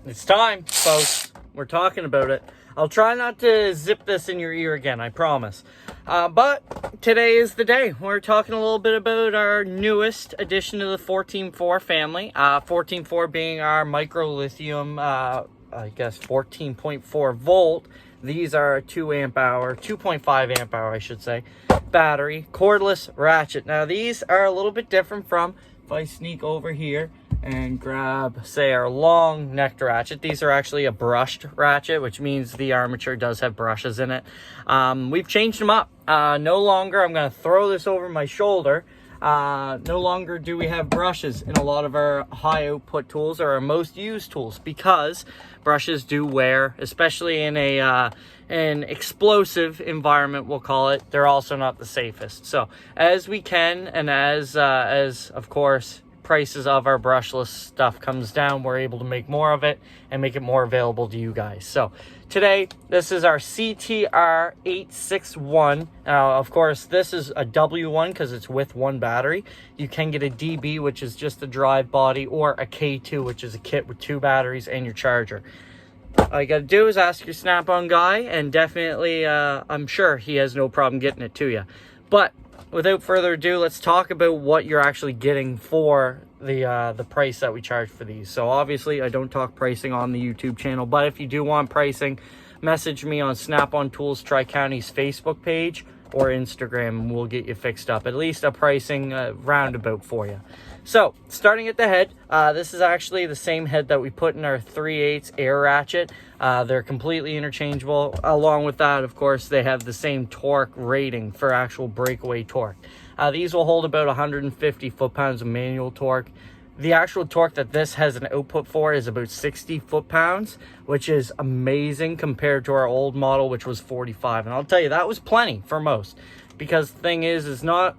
It's time, folks. We're talking about it. I'll try not to zip this in your ear again, I promise. But today is the day. We're talking a little bit about our newest addition to the 14.4 family. 14.4 being our micro lithium, I guess 14.4 volt. These are a 2.5 amp hour, I should say, battery, cordless ratchet. Now these are a little bit different from, if I sneak over here and grab, say, our long necked ratchet. These are actually a brushed ratchet, which means the armature does have brushes in it. We've changed them up. No longer, I'm going to throw this over my shoulder. No longer do we have brushes in a lot of our high output tools or our most used tools, because brushes do wear, especially in an explosive environment, we'll call it. They're also not the safest. So as we can, and as of course prices of our brushless stuff comes down, we're able to make more of it and make it more available to you guys. So today, this is our CTR861. Now, of course, this is a W1 because it's with one battery. You can get a DB, which is just a drive body, or a K2, which is a kit with 2 batteries and your charger. All you got to do is ask your Snapon guy, and definitely, I'm sure he has no problem getting it to you. But without further ado, let's talk about what you're actually getting for the price that we charge for these. So obviously, I don't talk pricing on the YouTube channel, but if you do want pricing, message me on Snap-on Tools Tri-County's Facebook page or Instagram, and we'll get you fixed up. At least a pricing roundabout for you. So, starting at the head, this is actually the same head that we put in our 3/8 air ratchet. They're completely interchangeable. Along with that, of course, they have the same torque rating for actual breakaway torque. These will hold about 150 foot-pounds of manual torque. The actual torque that this has an output for is about 60 foot-pounds, which is amazing compared to our old model, which was 45. And I'll tell you, that was plenty for most. Because the thing is not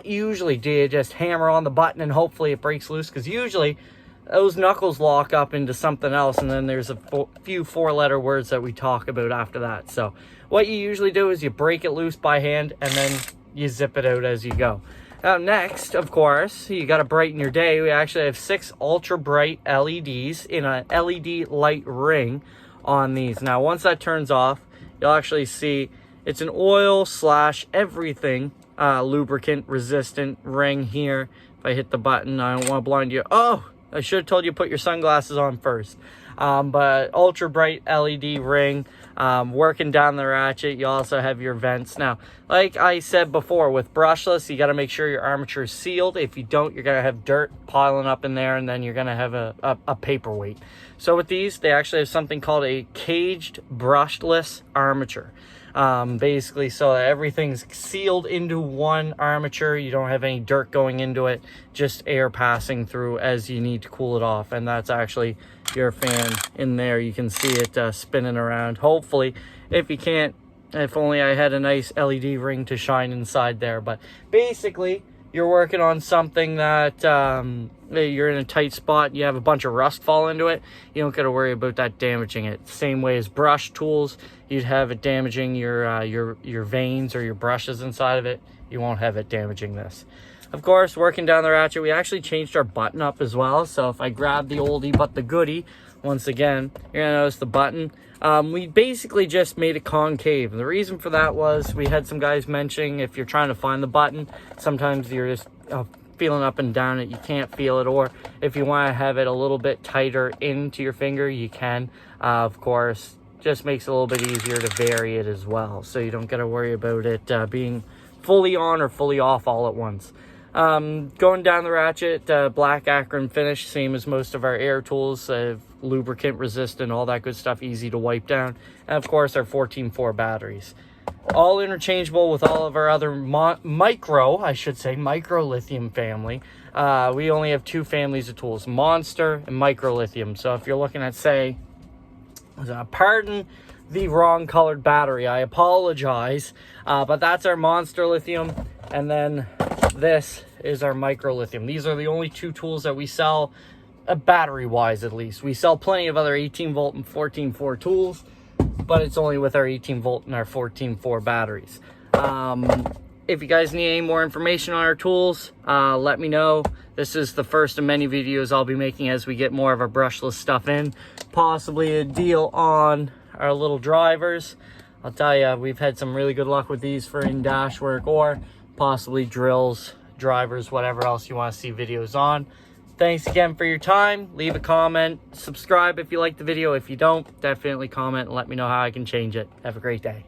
usually do you just hammer on the button and hopefully it breaks loose, because usually those knuckles lock up into something else, and then there's a few 4-letter words that we talk about after that. So what you usually do is you break it loose by hand, and then you zip it out as you go. Now next, of course, you got to brighten your day. We actually have 6 ultra bright LEDs in a LED light ring on these. Now once that turns off, you'll actually see it's an oil / everything lubricant resistant ring here. If I hit the button, I don't want to blind you. Oh, I should have told you to put your sunglasses on first. But ultra bright LED ring, working down the ratchet. You also have your vents. Now, like I said before, with brushless, you got to make sure your armature is sealed. If you don't, you're going to have dirt piling up in there, and then you're going to have a paperweight. So with these, they actually have something called a caged brushless armature. Basically, so that everything's sealed into one armature. You don't have any dirt going into it, just air passing through as you need to cool it off. And that's actually your fan in there. You can see it spinning around. Hopefully, if you can't, if only I had a nice LED ring to shine inside there. But basically, you're working on something that you're in a tight spot, you have a bunch of rust fall into it, you don't got to worry about that damaging it. Same way as brush tools, you'd have it damaging your veins or your brushes inside of it. You won't have it damaging this. Of course, working down the ratchet, we actually changed our button up as well. So if I grab the oldie but the goodie, once again, you're gonna notice the button. We basically just made it concave. And the reason for that was we had some guys mentioning if you're trying to find the button, sometimes you're just feeling up and down it, you can't feel it. Or if you want to have it a little bit tighter into your finger, you can. Of course, just makes it a little bit easier to vary it as well. So you don't got to worry about it being fully on or fully off all at once. Going down the ratchet, black Akron finish, same as most of our air tools, lubricant resistant, all that good stuff, easy to wipe down. And of course, our 14.4 batteries. All interchangeable with all of our other micro lithium family. We only have 2 families of tools, Monster and micro lithium. So if you're looking at, say, pardon the wrong colored battery, I apologize, but that's our Monster lithium, and then this is our micro lithium. These are the only 2 tools that we sell, battery wise at least. We sell plenty of other 18 volt and 14.4 tools, but it's only with our 18 volt and our 14.4 batteries. if you guys need any more information on our tools, let me know. This is the first of many videos I'll be making as we get more of our brushless stuff in. Possibly a deal on our little drivers. I'll tell you, we've had some really good luck with these for in-dash work, or possibly drills, drivers, whatever else you want to see videos on. Thanks again for your time. Leave a comment, subscribe if you like the video. If you don't, definitely comment and let me know how I can change it. Have a great day.